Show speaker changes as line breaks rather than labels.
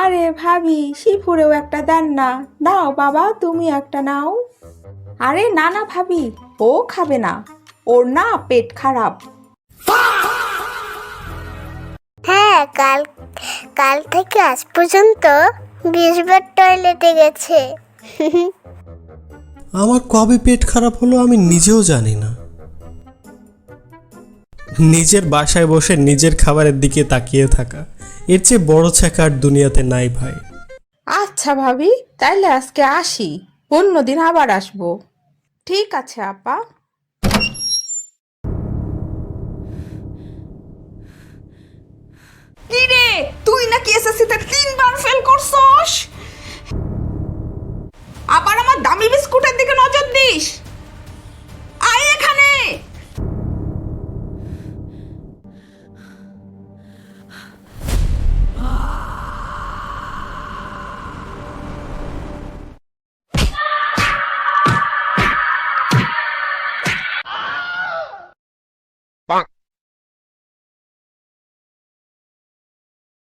আরে ভাবি, শিফুরেও একটা দেন না। নাও বাবা, তুমি একটা নাও। আরে না না ভাবি, ও খাবে না, ওর না পেট খারাপ।
হ্যাঁ, কাল কাল থেকে আজ পর্যন্ত 20 বার টয়লেটে গেছে।
আমার কবে পেট খারাপ হলো আমি নিজেও জানি না। নিজের বাসায় বসে নিজের খাবারের দিকে তাকিয়ে থাকা, এর চেয়ে বড় ছ্যাঁকা আর দুনিয়াতে নাই ভাই।
আচ্ছা ভাবি, তাইলে আজকে আসি, অন্যদিন আবার আসবো। ঠিক আছে আপা। কি রে, তুই নাকি এসএসসিতে 3 বার ফেল করছস? আবার আমার দামি বিস্কুটের দিকে নজর দিস।